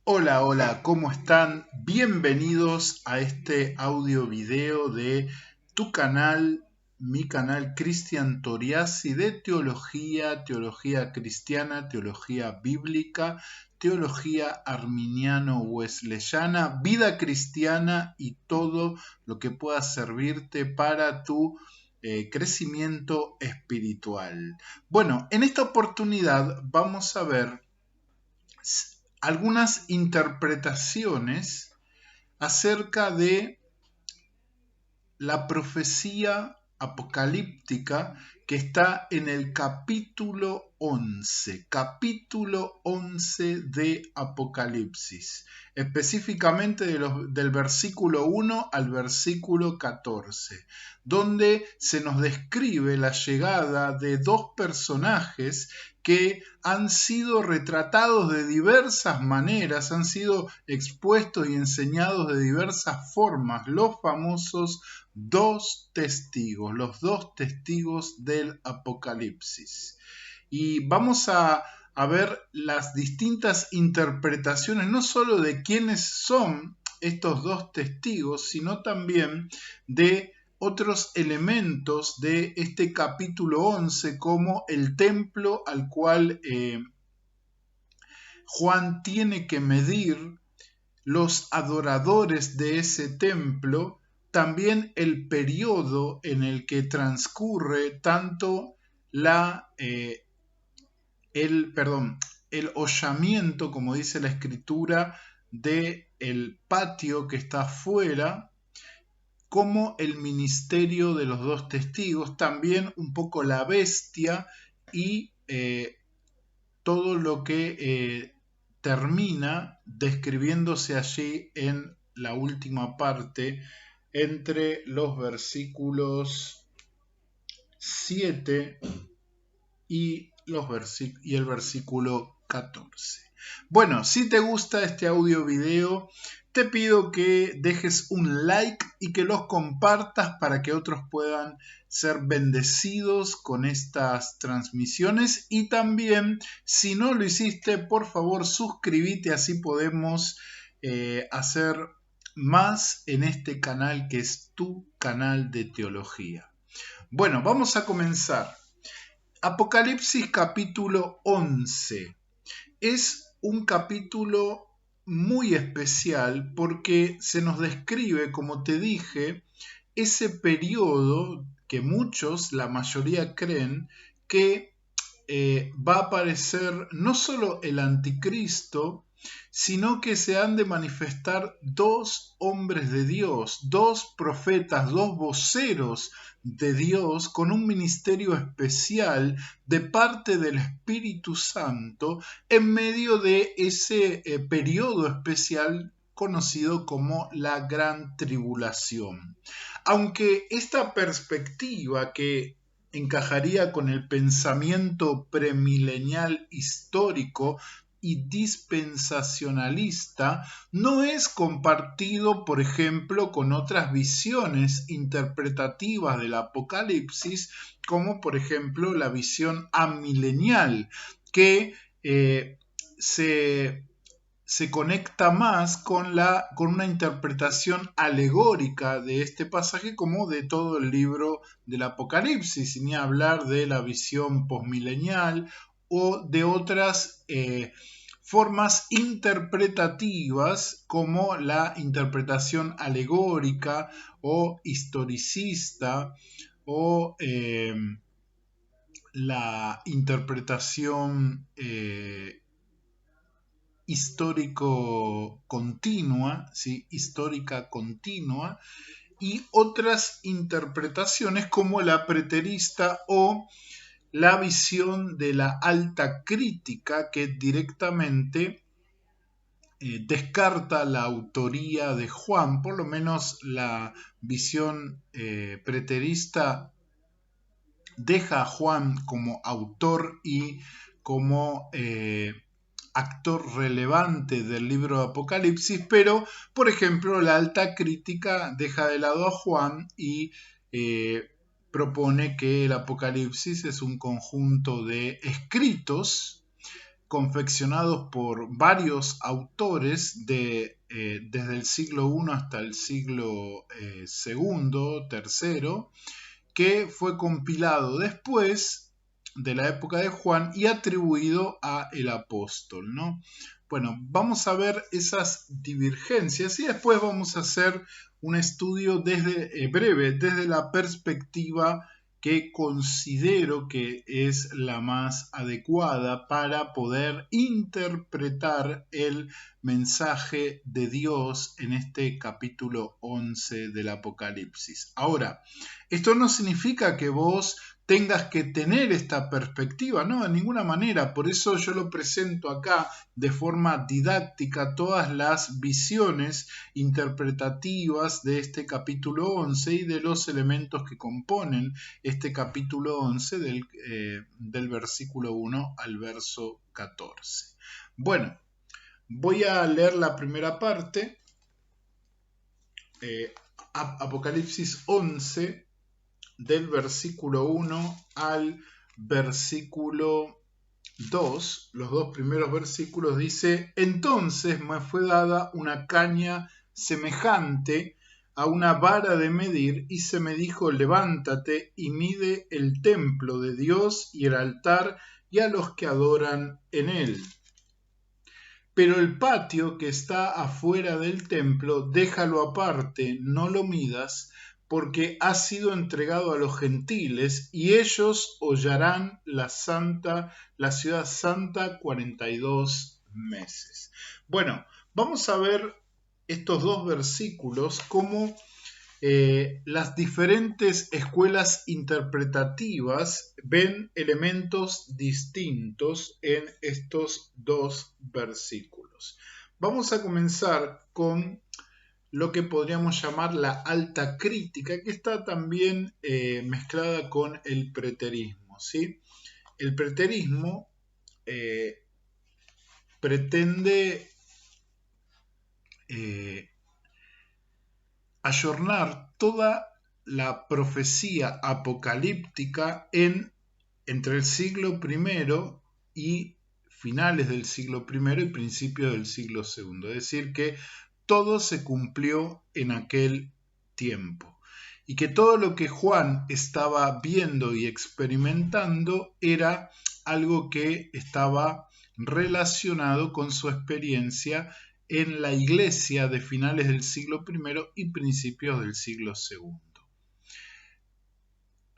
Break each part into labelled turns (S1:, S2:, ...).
S1: Hola, hola, ¿cómo están? Bienvenidos a este audio video de tu canal, mi canal Cristian Toriasi de teología, teología cristiana, teología bíblica, teología arminiano-wesleyana, vida cristiana y todo lo que pueda servirte para tu crecimiento espiritual. Bueno, en esta oportunidad vamos a ver algunas interpretaciones acerca de la profecía apocalíptica que está en el capítulo 11 de Apocalipsis, específicamente del versículo 1 al versículo 14, donde se nos describe la llegada de dos personajes que han sido retratados de diversas maneras, han sido expuestos y enseñados de diversas formas, los famosos los dos testigos del Apocalipsis. Y vamos a ver las distintas interpretaciones, no solo de quiénes son estos dos testigos, sino también de otros elementos de este capítulo 11, como el templo al cual Juan tiene que medir, los adoradores de ese templo, también el periodo en el que transcurre tanto el hollamiento, como dice la escritura, del patio que está afuera, como el ministerio de los dos testigos, también un poco la bestia y todo lo que termina describiéndose allí en la última parte entre los versículos 7 y el versículo 14. Bueno, si te gusta este audio video, te pido que dejes un like y que los compartas para que otros puedan ser bendecidos con estas transmisiones. Y también, si no lo hiciste, por favor suscríbete, así podemos hacer más en este canal que es tu canal de teología. Bueno, vamos a comenzar. Apocalipsis capítulo 11 es un capítulo muy especial porque se nos describe, como te dije, ese periodo que muchos, la mayoría creen, que va a aparecer no solo el anticristo, sino que se han de manifestar dos hombres de Dios, dos profetas, dos voceros de Dios con un ministerio especial de parte del Espíritu Santo en medio de ese periodo especial conocido como la Gran Tribulación. Aunque esta perspectiva que encajaría con el pensamiento premilenial histórico y dispensacionalista, no es compartido, por ejemplo, con otras visiones interpretativas del Apocalipsis, como por ejemplo la visión amilenial, que se conecta más con una interpretación alegórica de este pasaje como de todo el libro del Apocalipsis, sin ni hablar de la visión posmilenial o de otras formas interpretativas como la interpretación alegórica o historicista o la interpretación histórica continua, y otras interpretaciones como la preterista o la visión de la alta crítica, que directamente descarta la autoría de Juan. Por lo menos la visión preterista deja a Juan como autor y como actor relevante del libro de Apocalipsis, pero, por ejemplo, la alta crítica deja de lado a Juan y propone que el Apocalipsis es un conjunto de escritos confeccionados por varios autores desde el siglo I hasta el siglo II, III, que fue compilado después de la época de Juan y atribuido a el apóstol, ¿no? Bueno, vamos a ver esas divergencias y después vamos a hacer un estudio breve desde la perspectiva que considero que es la más adecuada para poder interpretar el mensaje de Dios en este capítulo 11 del Apocalipsis. Ahora, esto no significa que vos tengas que tener esta perspectiva, no, de ninguna manera. Por eso yo lo presento acá de forma didáctica, todas las visiones interpretativas de este capítulo 11 y de los elementos que componen este capítulo 11 del versículo 1 al verso 14. Bueno, voy a leer la primera parte, Apocalipsis 11, del versículo 1 al versículo 2, los dos primeros versículos, dice: entonces me fue dada una caña semejante a una vara de medir, y se me dijo: levántate y mide el templo de Dios y el altar y a los que adoran en él. Pero el patio que está afuera del templo, déjalo aparte, no lo midas, porque ha sido entregado a los gentiles, y ellos hollarán la ciudad santa 42 meses. Bueno, vamos a ver estos dos versículos como las diferentes escuelas interpretativas ven elementos distintos en estos dos versículos. Vamos a comenzar con lo que podríamos llamar la alta crítica, que está también mezclada con el preterismo, ¿sí? El preterismo pretende ayornar toda la profecía apocalíptica entre el siglo I y finales del siglo I y principios del siglo II. Es decir, que todo se cumplió en aquel tiempo y que todo lo que Juan estaba viendo y experimentando era algo que estaba relacionado con su experiencia en la iglesia de finales del siglo I y principios del siglo II.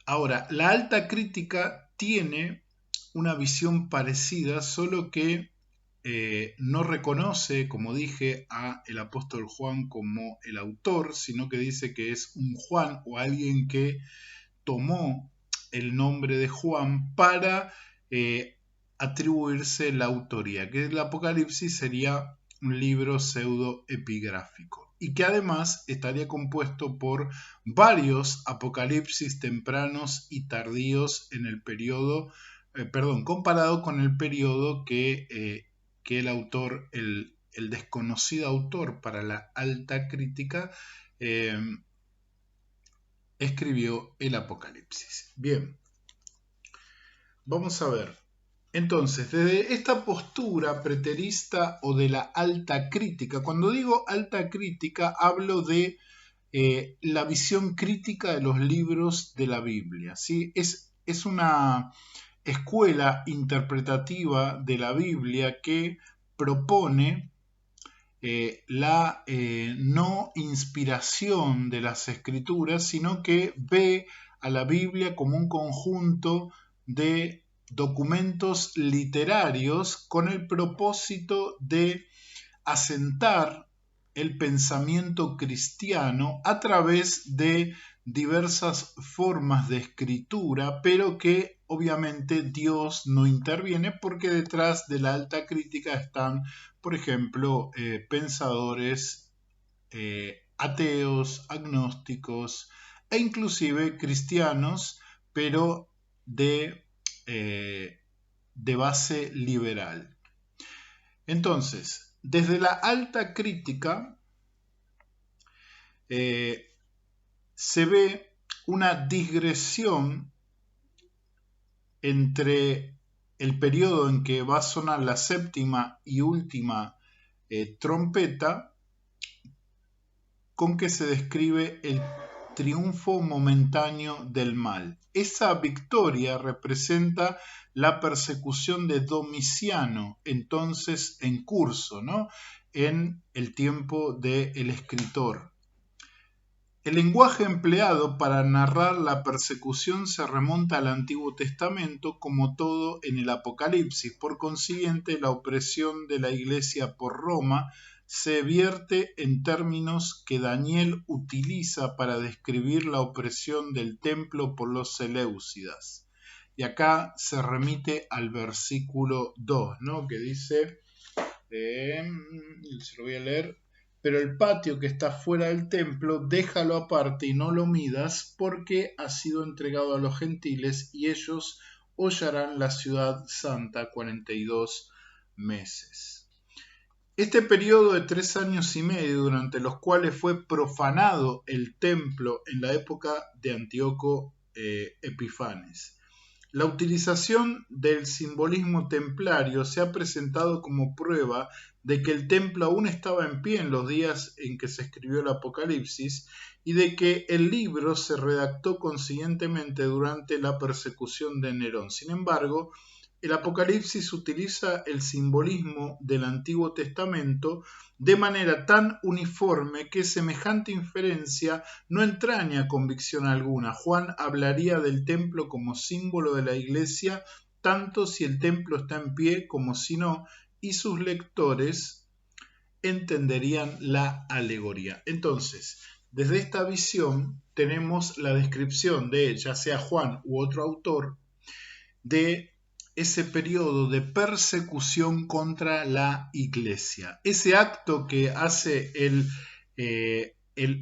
S1: Ahora, la alta crítica tiene una visión parecida, solo que no reconoce, como dije, a el apóstol Juan como el autor, sino que dice que es un Juan o alguien que tomó el nombre de Juan para atribuirse la autoría, que el Apocalipsis sería un libro pseudoepigráfico y que además estaría compuesto por varios apocalipsis tempranos y tardíos en el periodo, comparado con el periodo que el autor, el desconocido autor para la alta crítica, escribió el Apocalipsis. Bien, vamos a ver. Entonces, desde esta postura preterista o de la alta crítica, cuando digo alta crítica, hablo de la visión crítica de los libros de la Biblia, ¿sí? Es una escuela interpretativa de la Biblia que propone la no inspiración de las escrituras, sino que ve a la Biblia como un conjunto de documentos literarios con el propósito de asentar el pensamiento cristiano a través de diversas formas de escritura, pero que obviamente Dios no interviene porque detrás de la alta crítica están, por ejemplo, pensadores ateos, agnósticos e inclusive cristianos, pero de base liberal. Entonces, desde la alta crítica se ve una digresión entre el periodo en que va a sonar la séptima y última trompeta, con que se describe el triunfo momentáneo del mal. Esa victoria representa la persecución de Domiciano, entonces en curso, ¿no? En el tiempo del escritor. El lenguaje empleado para narrar la persecución se remonta al Antiguo Testamento, como todo en el Apocalipsis. Por consiguiente, la opresión de la Iglesia por Roma se vierte en términos que Daniel utiliza para describir la opresión del templo por los seleucidas. Y acá se remite al versículo 2, ¿no? Que dice, se lo voy a leer: pero el patio que está fuera del templo, déjalo aparte y no lo midas, porque ha sido entregado a los gentiles y ellos hollarán la ciudad santa 42 meses. Este periodo de 3 años y medio, durante los cuales fue profanado el templo en la época de Antíoco Epifanes. La utilización del simbolismo templario se ha presentado como prueba de que el templo aún estaba en pie en los días en que se escribió el Apocalipsis y de que el libro se redactó conscientemente durante la persecución de Nerón. Sin embargo, el Apocalipsis utiliza el simbolismo del Antiguo Testamento de manera tan uniforme que semejante inferencia no entraña convicción alguna. Juan hablaría del templo como símbolo de la iglesia, tanto si el templo está en pie como si no, y sus lectores entenderían la alegoría. Entonces, desde esta visión tenemos la descripción de, ya sea Juan u otro autor, de ese periodo de persecución contra la iglesia. Ese acto que hace el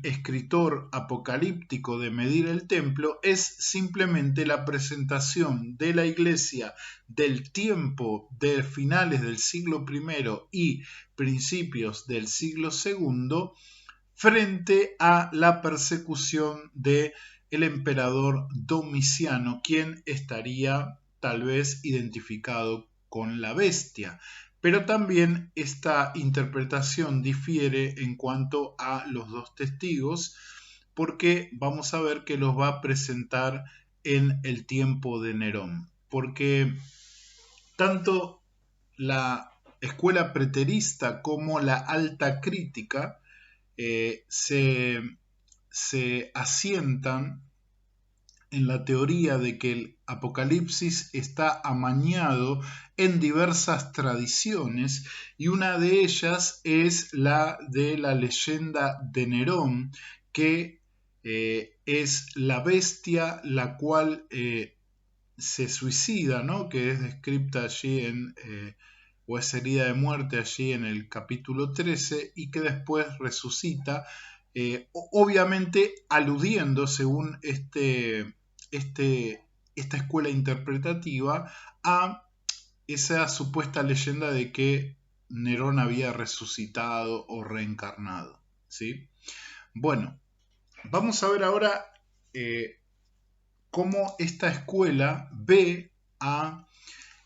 S1: escritor apocalíptico de medir el templo es simplemente la presentación de la iglesia del tiempo de finales del siglo I y principios del siglo II frente a la persecución de el emperador Domiciano, quien estaría tal vez identificado con la bestia. Pero también esta interpretación difiere en cuanto a los dos testigos, porque vamos a ver que los va a presentar en el tiempo de Nerón. Porque tanto la escuela preterista como la alta crítica se asientan en la teoría de que el Apocalipsis está amañado en diversas tradiciones y una de ellas es la de la leyenda de Nerón, que es la bestia la cual se suicida, ¿no? Que es descrita allí o es herida de muerte allí en el capítulo 13 y que después resucita, obviamente aludiendo, según esta escuela interpretativa, a esa supuesta leyenda de que Nerón había resucitado o reencarnado, ¿sí? Bueno, vamos a ver ahora cómo esta escuela ve a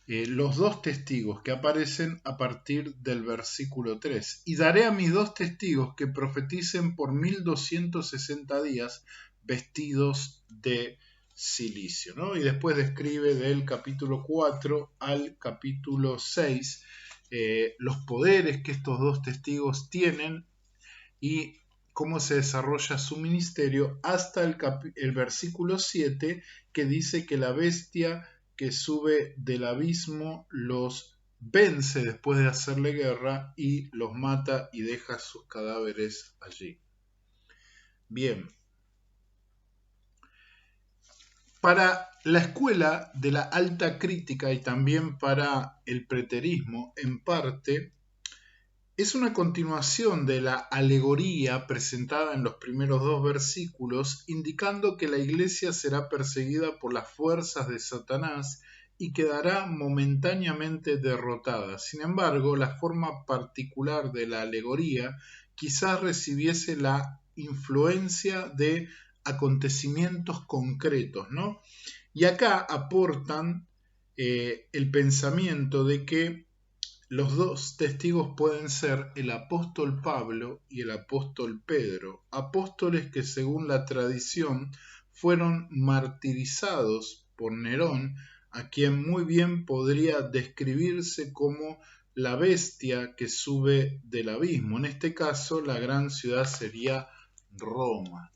S1: los dos testigos que aparecen a partir del versículo 3. Y daré a mis dos testigos que profeticen por 1260 días vestidos de silicio, ¿no? Y después describe del capítulo 4 al capítulo 6 los poderes que estos dos testigos tienen y cómo se desarrolla su ministerio hasta el versículo 7, que dice que la bestia que sube del abismo los vence después de hacerle guerra y los mata y deja sus cadáveres allí. Bien. Para la escuela de la alta crítica y también para el preterismo, en parte, es una continuación de la alegoría presentada en los primeros dos versículos, indicando que la iglesia será perseguida por las fuerzas de Satanás y quedará momentáneamente derrotada. Sin embargo, la forma particular de la alegoría quizás recibiese la influencia de acontecimientos concretos, ¿no? Y acá aportan el pensamiento de que los dos testigos pueden ser el apóstol Pablo y el apóstol Pedro, apóstoles que según la tradición fueron martirizados por Nerón, a quien muy bien podría describirse como la bestia que sube del abismo. En este caso, la gran ciudad sería Roma.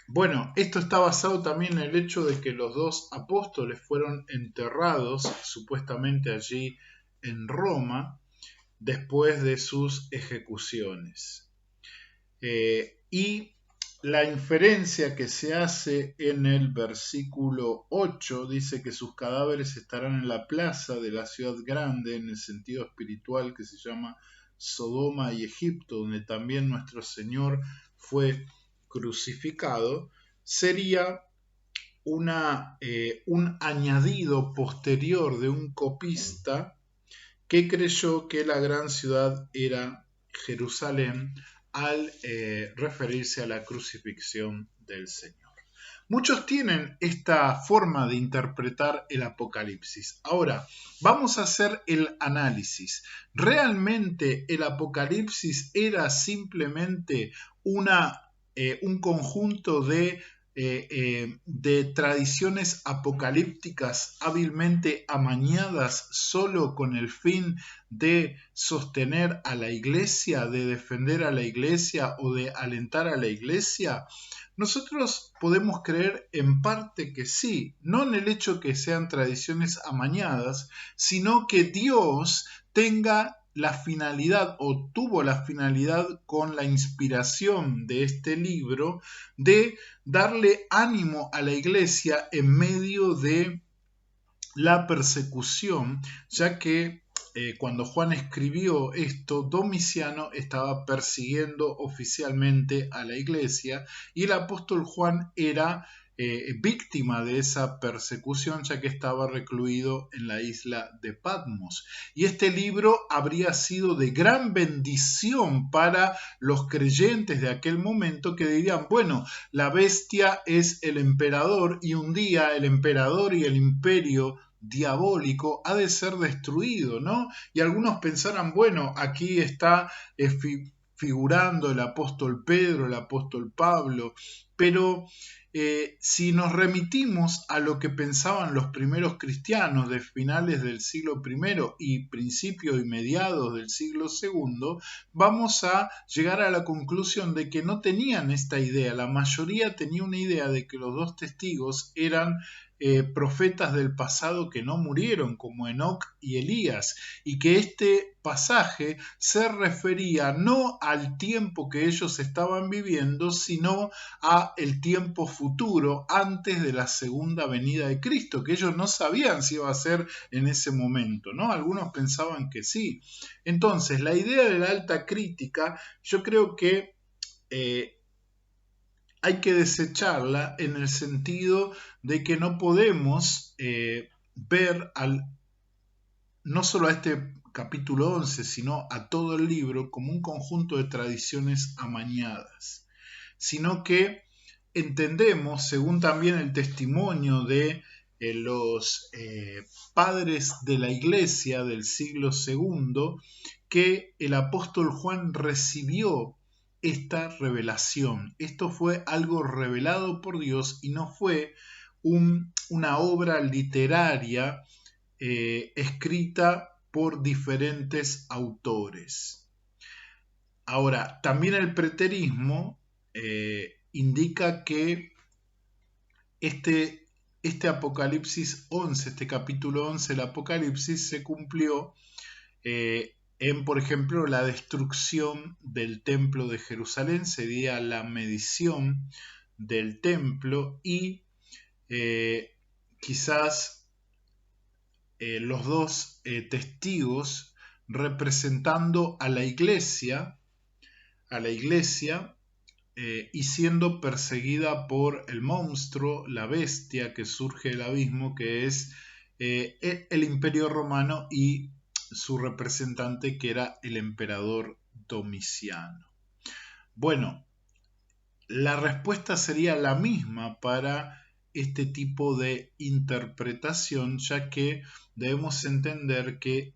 S1: Bueno, esto está basado también en el hecho de que los dos apóstoles fueron enterrados supuestamente allí en Roma después de sus ejecuciones. Y la inferencia que se hace en el versículo 8 dice que sus cadáveres estarán en la plaza de la ciudad grande, en el sentido espiritual que se llama Sodoma y Egipto, donde también nuestro Señor fue crucificado, sería un añadido posterior de un copista que creyó que la gran ciudad era Jerusalén al referirse a la crucifixión del Señor. Muchos tienen esta forma de interpretar el Apocalipsis. Ahora, vamos a hacer el análisis. ¿Realmente el Apocalipsis era simplemente un conjunto de tradiciones apocalípticas hábilmente amañadas solo con el fin de sostener a la iglesia, de defender a la iglesia o de alentar a la iglesia? Nosotros podemos creer en parte que sí, no en el hecho que sean tradiciones amañadas, sino que Dios tenga la finalidad o tuvo la finalidad con la inspiración de este libro de darle ánimo a la iglesia en medio de la persecución, ya que cuando Juan escribió esto, Domiciano estaba persiguiendo oficialmente a la iglesia y el apóstol Juan era víctima de esa persecución, ya que estaba recluido en la isla de Patmos. Y este libro habría sido de gran bendición para los creyentes de aquel momento, que dirían, bueno, la bestia es el emperador y un día el emperador y el imperio diabólico ha de ser destruido, ¿no? Y algunos pensarán, bueno, aquí está figurando el apóstol Pedro, el apóstol Pablo, pero si nos remitimos a lo que pensaban los primeros cristianos de finales del siglo I y principios y mediados del siglo II, vamos a llegar a la conclusión de que no tenían esta idea. La mayoría tenía una idea de que los dos testigos eran profetas del pasado que no murieron, como Enoc y Elías, y que este pasaje se refería no al tiempo que ellos estaban viviendo, sino a el tiempo futuro antes de la segunda venida de Cristo, que ellos no sabían si iba a ser en ese momento, ¿no? Algunos pensaban que sí. Entonces, la idea de la alta crítica, yo creo que hay que desecharla en el sentido de que no podemos ver no solo a este capítulo 11, sino a todo el libro como un conjunto de tradiciones amañadas, sino que entendemos, según también el testimonio de los padres de la iglesia del siglo II, que el apóstol Juan recibió esta revelación. Esto fue algo revelado por Dios y no fue una obra literaria escrita por diferentes autores. Ahora, también el preterismo indica que este Apocalipsis 11, este capítulo 11 del Apocalipsis se cumplió en, por ejemplo, la destrucción del templo de Jerusalén, sería la medición del templo y quizás los dos testigos representando a la iglesia y siendo perseguida por el monstruo, la bestia que surge del abismo, que es el Imperio Romano y su representante, que era el emperador Domiciano. Bueno, la respuesta sería la misma para este tipo de interpretación, ya que debemos entender que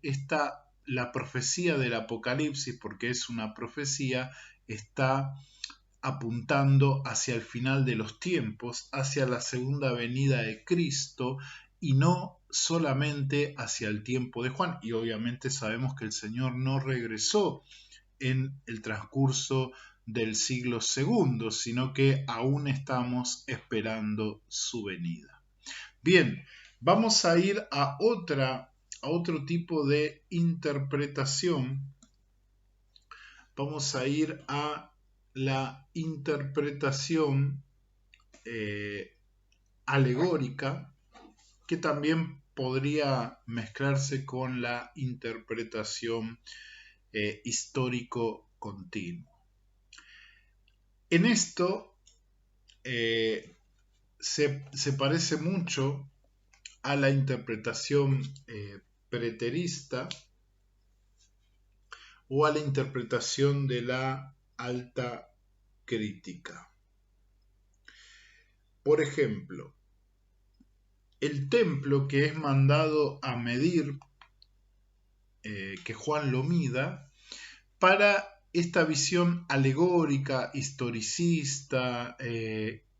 S1: la profecía del Apocalipsis, porque es una profecía, está apuntando hacia el final de los tiempos, hacia la segunda venida de Cristo y no solamente hacia el tiempo de Juan. Y obviamente sabemos que el Señor no regresó en el transcurso del siglo segundo, sino que aún estamos esperando su venida. Bien, vamos a ir a otro tipo de interpretación. Vamos a ir a la interpretación alegórica, que también podría mezclarse con la interpretación histórico continua. En esto se parece mucho a la interpretación preterista o a la interpretación de la alta crítica. Por ejemplo, el templo que es mandado a medir, que Juan lo mida, para esta visión alegórica, historicista,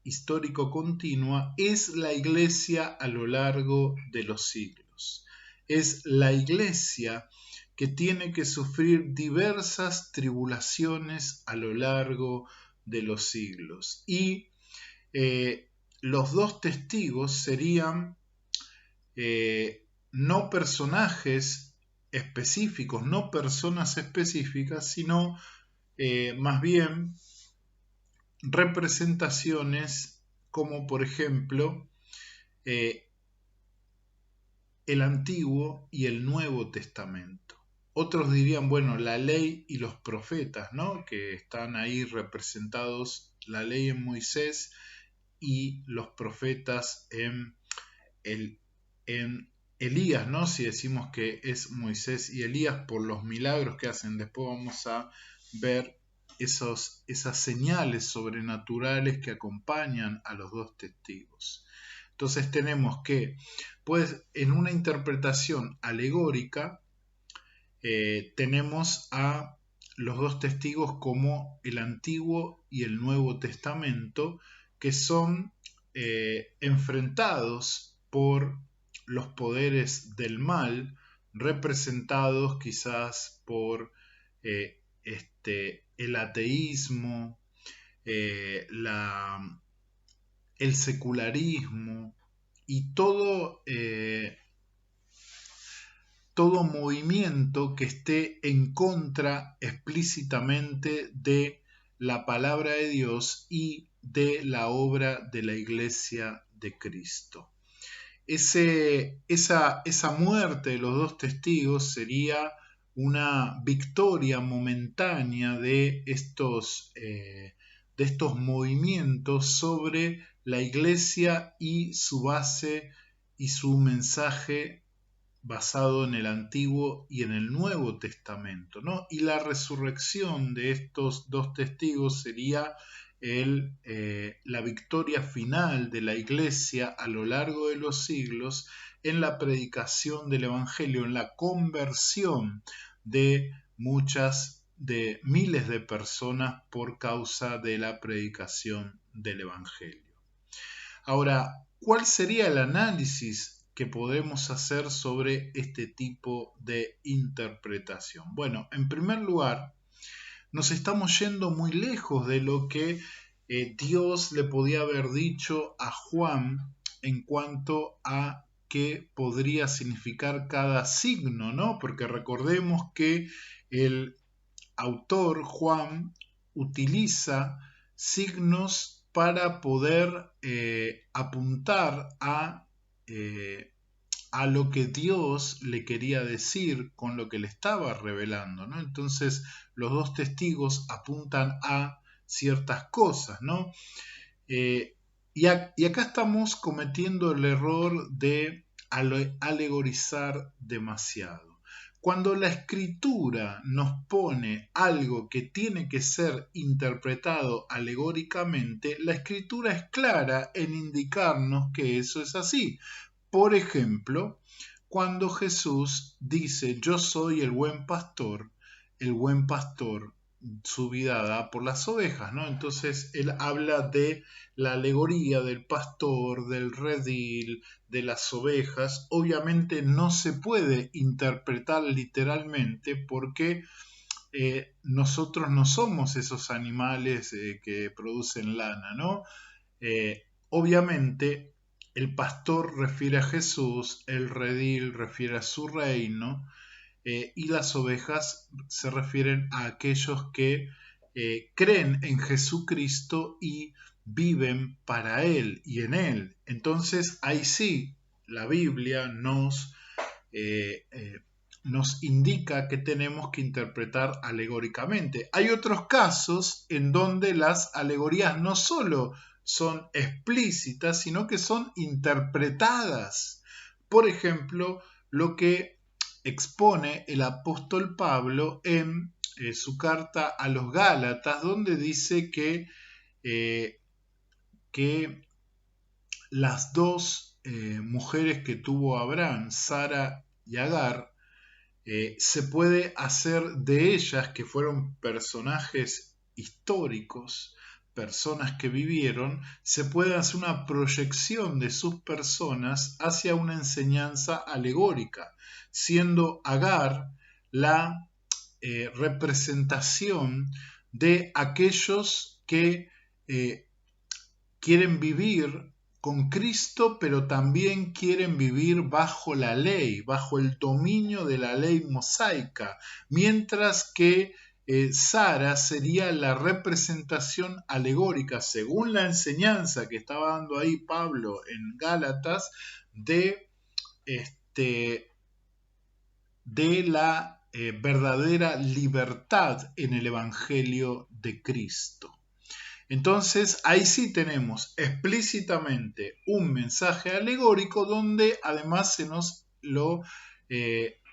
S1: histórico-continua, es la iglesia a lo largo de los siglos. Es la iglesia que tiene que sufrir diversas tribulaciones a lo largo de los siglos. Y los dos testigos serían no personajes específicos, no personas específicas, sino más bien representaciones como por ejemplo el Antiguo y el Nuevo Testamento. Otros dirían, bueno, la ley y los profetas, ¿no? Que están ahí representados, la ley en Moisés y los profetas en Elías, ¿no? Si decimos que es Moisés y Elías por los milagros que hacen. Después vamos a ver esas señales sobrenaturales que acompañan a los dos testigos. Entonces tenemos que, pues, en una interpretación alegórica, tenemos a los dos testigos como el Antiguo y el Nuevo Testamento, que son enfrentados por los poderes del mal, representados quizás por el ateísmo, el secularismo y todo movimiento que esté en contra explícitamente de la palabra de Dios y de la obra de la Iglesia de Cristo. Esa muerte de los dos testigos sería una victoria momentánea de estos movimientos sobre la Iglesia y su base y su mensaje basado en el Antiguo y en el Nuevo Testamento, ¿no? Y la resurrección de estos dos testigos sería la victoria final de la Iglesia a lo largo de los siglos en la predicación del Evangelio, en la conversión de miles de personas por causa de la predicación del Evangelio. Ahora, ¿cuál sería el análisis que podemos hacer sobre este tipo de interpretación? Bueno, en primer lugar, nos estamos yendo muy lejos de lo que Dios le podía haber dicho a Juan en cuanto a qué podría significar cada signo, ¿no? Porque recordemos que el autor Juan utiliza signos para poder apuntar a lo que Dios le quería decir con lo que le estaba revelando, ¿no? Entonces los dos testigos apuntan a ciertas cosas, ¿no? Y acá estamos cometiendo el error de alegorizar demasiado. Cuando la escritura nos pone algo que tiene que ser interpretado alegóricamente, la escritura es clara en indicarnos que eso es así. Por ejemplo, cuando Jesús dice, yo soy el buen pastor su vida da por las ovejas, ¿no? Entonces él habla de la alegoría del pastor, del redil, de las ovejas. Obviamente no se puede interpretar literalmente porque nosotros no somos esos animales que producen lana, ¿no? Obviamente el pastor refiere a Jesús, el redil refiere a su reino, y las ovejas se refieren a aquellos que creen en Jesucristo y viven para Él y en Él. Entonces ahí sí, la Biblia nos indica que tenemos que interpretar alegóricamente. Hay otros casos en donde las alegorías no solo son explícitas, sino que son interpretadas. Por ejemplo, lo que expone el apóstol Pablo en su carta a los Gálatas, donde dice que las dos mujeres que tuvo Abraham, Sara y Agar, se puede hacer de ellas, que fueron personajes históricos, personas que vivieron, se puede hacer una proyección de sus personas hacia una enseñanza alegórica, siendo Agar la representación de aquellos que quieren vivir con Cristo, pero también quieren vivir bajo la ley, bajo el dominio de la ley mosaica, mientras que Sara sería la representación alegórica, según la enseñanza que estaba dando ahí Pablo en Gálatas, de la verdadera libertad en el Evangelio de Cristo. Entonces ahí sí tenemos explícitamente un mensaje alegórico donde además se nos lo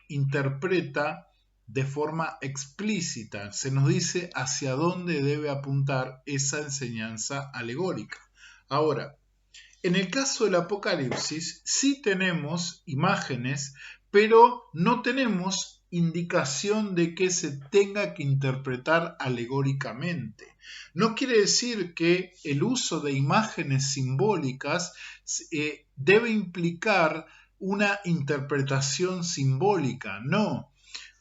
S1: interpreta de forma explícita, se nos dice hacia dónde debe apuntar esa enseñanza alegórica. Ahora, en el caso del Apocalipsis sí tenemos imágenes, pero no tenemos indicación de que se tenga que interpretar alegóricamente. No quiere decir que el uso de imágenes simbólicas debe implicar una interpretación simbólica, no.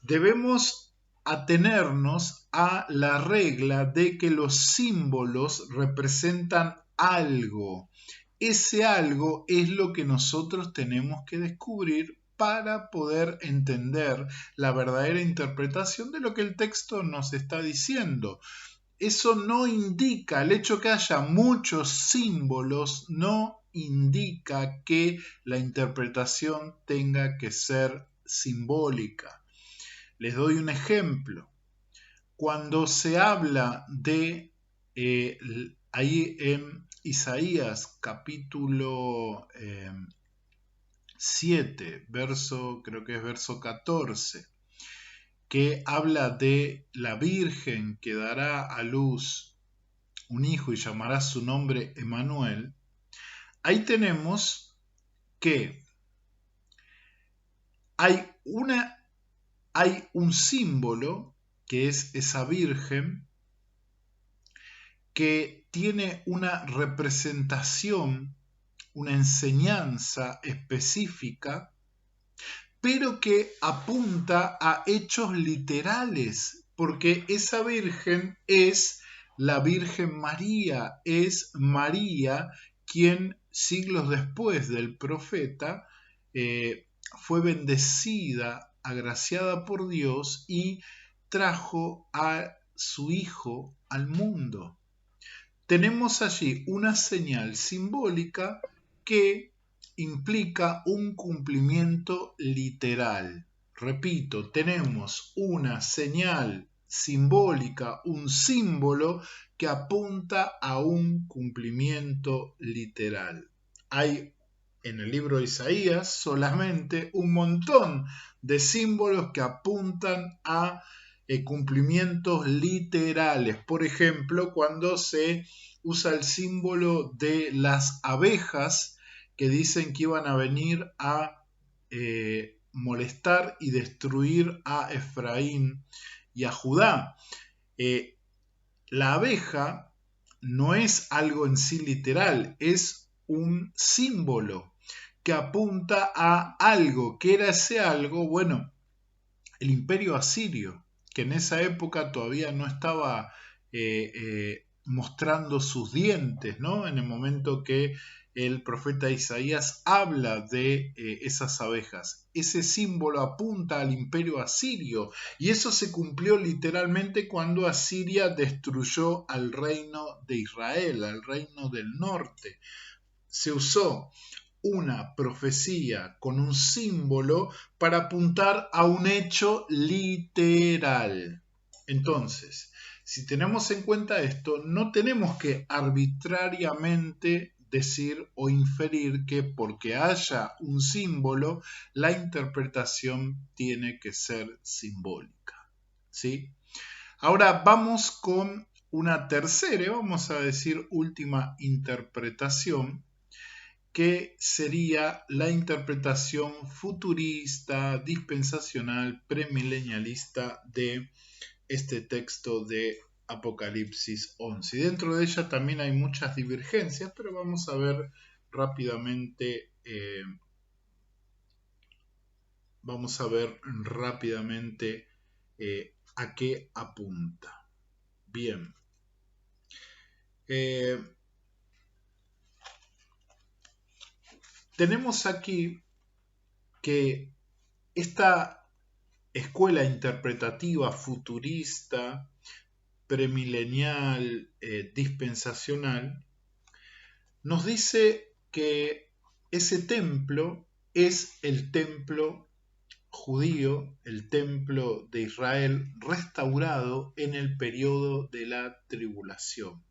S1: Debemos atenernos a la regla de que los símbolos representan algo. Ese algo es lo que nosotros tenemos que descubrir para poder entender la verdadera interpretación de lo que el texto nos está diciendo. Eso no indica, el hecho que haya muchos símbolos no indica que la interpretación tenga que ser simbólica. Les doy un ejemplo. Cuando se habla de ahí en Isaías capítulo 7, creo que es verso 14, que habla de la Virgen que dará a luz un hijo y llamará su nombre Emmanuel. Ahí tenemos que hay un símbolo que es esa Virgen que tiene una representación, una enseñanza específica, pero que apunta a hechos literales, porque esa Virgen es la Virgen María, es María quien siglos después del profeta fue bendecida, agraciada por Dios y trajo a su hijo al mundo. Tenemos allí una señal simbólica que implica un cumplimiento literal. Repito, tenemos una señal simbólica, un símbolo que apunta a un cumplimiento literal. Hay en el libro de Isaías solamente un montón de símbolos que apuntan a cumplimientos literales. Por ejemplo, cuando se usa el símbolo de las abejas que dicen que iban a venir a molestar y destruir a Efraín y a Judá. La abeja no es algo en sí literal, es un símbolo que apunta a algo. ¿Qué era ese algo? Bueno, el imperio asirio, que en esa época todavía no estaba mostrando sus dientes, ¿no? En el momento que el profeta Isaías habla de esas abejas. Ese símbolo apunta al imperio asirio y eso se cumplió literalmente cuando Asiria destruyó al reino de Israel, al reino del norte. Se usó una profecía con un símbolo para apuntar a un hecho literal. Entonces, si tenemos en cuenta esto, no tenemos que arbitrariamente decir o inferir que porque haya un símbolo, la interpretación tiene que ser simbólica. ¿Sí? Ahora vamos con una tercera, vamos a decir última interpretación, que sería la interpretación futurista, dispensacional, premilenialista de este texto de Apocalipsis 11. Y dentro de ella también hay muchas divergencias, pero vamos a ver rápidamente, a qué apunta. Bien. Tenemos aquí que esta escuela interpretativa futurista, premilenial, dispensacional, nos dice que ese templo es el templo judío, el templo de Israel restaurado en el periodo de la tribulación.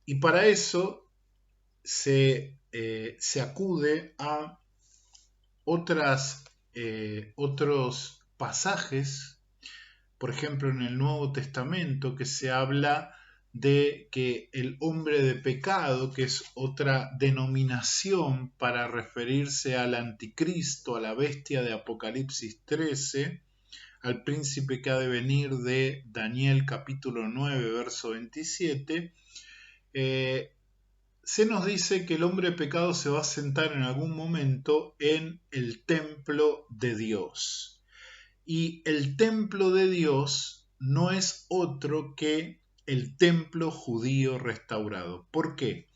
S1: Y para eso se acude a otros pasajes, por ejemplo en el Nuevo Testamento, que se habla de que el hombre de pecado, que es otra denominación para referirse al anticristo, a la bestia de Apocalipsis 13, al príncipe que ha de venir de Daniel capítulo 9, verso 27, se nos dice que el hombre de pecado se va a sentar en algún momento en el templo de Dios. Y el templo de Dios no es otro que el templo judío restaurado. ¿Por qué?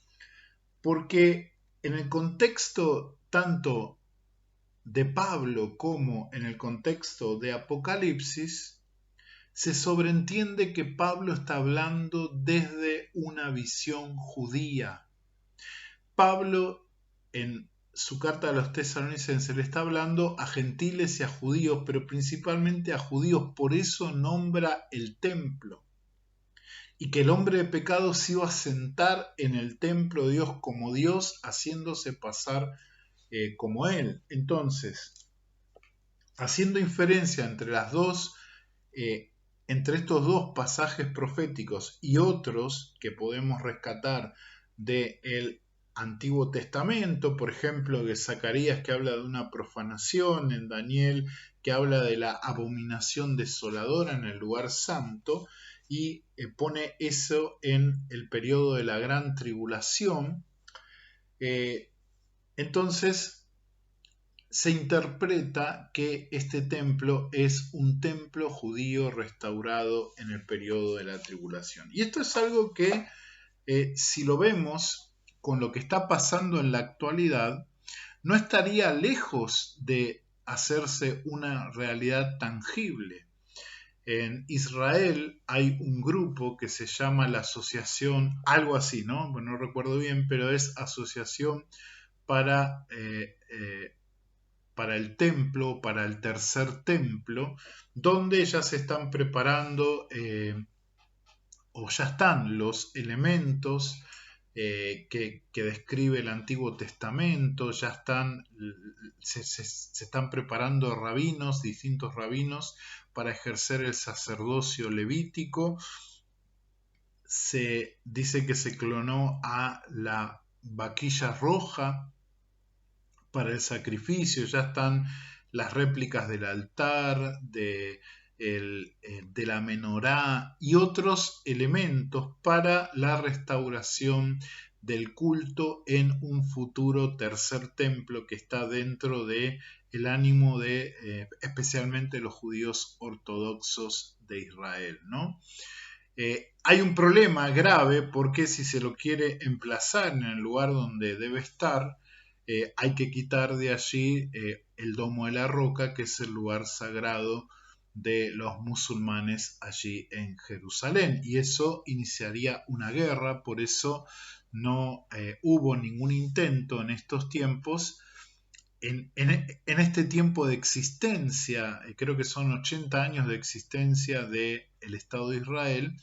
S1: Porque en el contexto tanto de Pablo como en el contexto de Apocalipsis, se sobreentiende que Pablo está hablando desde una visión judía. Pablo en su carta a los tesalonicenses le está hablando a gentiles y a judíos, pero principalmente a judíos, por eso nombra el templo. Y que el hombre de pecado se iba a sentar en el templo de Dios como Dios, haciéndose pasar como Él. Entonces, haciendo inferencia entre entre estos dos pasajes proféticos y otros que podemos rescatar del Antiguo Testamento, por ejemplo, de Zacarías que habla de una profanación, en Daniel que habla de la abominación desoladora en el lugar santo, y pone eso en el periodo de la gran tribulación. Entonces se interpreta que este templo es un templo judío restaurado en el periodo de la tribulación. Y esto es algo que, si lo vemos con lo que está pasando en la actualidad, no estaría lejos de hacerse una realidad tangible. En Israel hay un grupo que se llama la Asociación, algo así, ¿no? Bueno, no recuerdo bien, pero es Asociación para el templo, para el tercer templo, donde ya se están preparando o ya están los elementos que describe el Antiguo Testamento. Ya se están preparando rabinos, distintos rabinos, para ejercer el sacerdocio levítico. Se dice que se clonó a la vaquilla roja para el sacrificio. Ya están las réplicas del altar, de la menorá y otros elementos para la restauración del culto en un futuro tercer templo que está dentro de el ánimo de especialmente los judíos ortodoxos de Israel, ¿no? Hay un problema grave porque si se lo quiere emplazar en el lugar donde debe estar, hay que quitar de allí el Domo de la Roca, que es el lugar sagrado de los musulmanes allí en Jerusalén. Y eso iniciaría una guerra, por eso no hubo ningún intento en estos tiempos. En este tiempo de existencia, creo que son 80 años de existencia del Estado de Israel,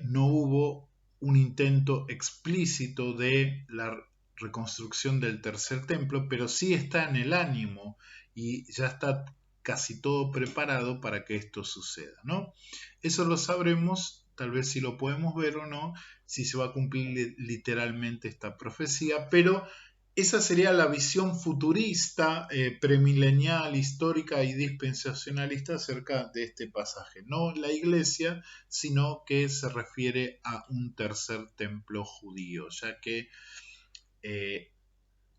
S1: no hubo un intento explícito de la reconstrucción del tercer templo, pero sí está en el ánimo y ya está casi todo preparado para que esto suceda, ¿no? Eso lo sabremos, tal vez si lo podemos ver o no, si se va a cumplir literalmente esta profecía, pero esa sería la visión futurista, premilenial, histórica y dispensacionalista acerca de este pasaje. No la iglesia, sino que se refiere a un tercer templo judío, ya que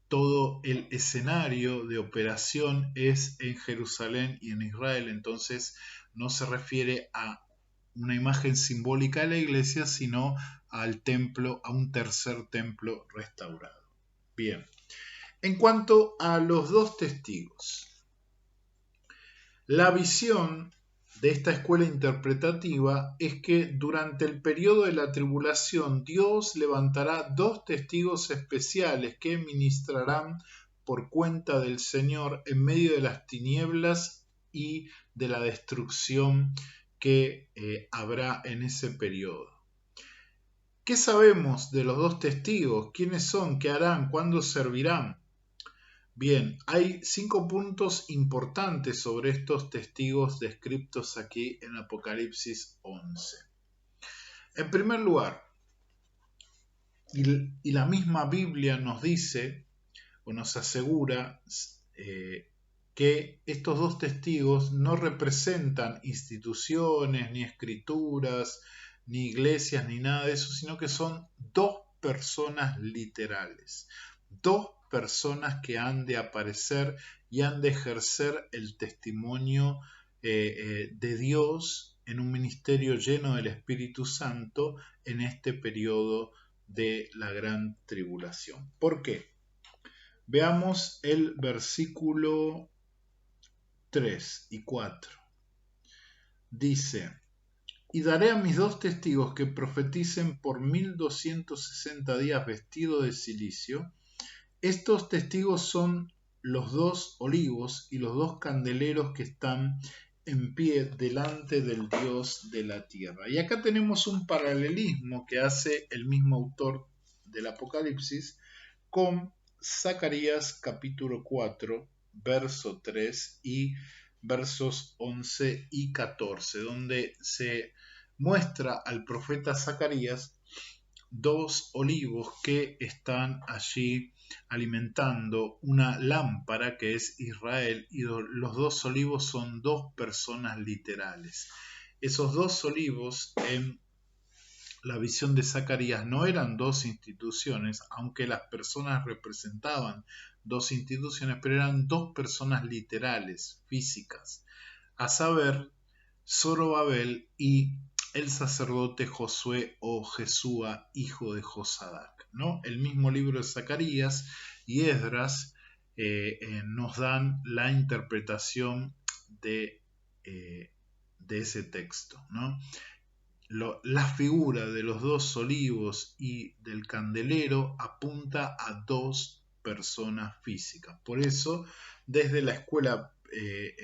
S1: todo el escenario de operación es en Jerusalén y en Israel, entonces no se refiere a una imagen simbólica de la iglesia, sino al templo, a un tercer templo restaurado. Bien. En cuanto a los dos testigos, la visión de esta escuela interpretativa es que durante el periodo de la tribulación Dios levantará dos testigos especiales que ministrarán por cuenta del Señor en medio de las tinieblas y de la destrucción que habrá en ese periodo. ¿Qué sabemos de los dos testigos? ¿Quiénes son? ¿Qué harán? ¿Cuándo servirán? Bien, hay 5 puntos importantes sobre estos testigos descritos aquí en Apocalipsis 11. En primer lugar, y la misma Biblia nos dice o nos asegura que estos dos testigos no representan instituciones, ni escrituras, ni iglesias, ni nada de eso, sino que son dos personas literales, dos personas que han de aparecer y han de ejercer el testimonio de Dios en un ministerio lleno del Espíritu Santo en este periodo de la gran tribulación. ¿Por qué? Veamos el versículo 3 y 4. Dice: y daré a mis dos testigos que profeticen por 1260 días vestidos de cilicio. Estos testigos son los dos olivos y los dos candeleros que están en pie delante del Dios de la tierra. Y acá tenemos un paralelismo que hace el mismo autor del Apocalipsis con Zacarías capítulo 4, verso 3 y versos 11 y 14, donde se muestra al profeta Zacarías dos olivos que están allí alimentando una lámpara que es Israel, y los dos olivos son dos personas literales. Esos dos olivos en la visión de Zacarías no eran dos instituciones, aunque las personas representaban dos instituciones, pero eran dos personas literales, físicas, a saber, Zorobabel y el sacerdote Josué o Jesúa, hijo de Josadac, ¿no? El mismo libro de Zacarías y Esdras nos dan la interpretación de ese texto, ¿no? La figura de los dos olivos y del candelero apunta a dos personas físicas. Por eso, desde la escuela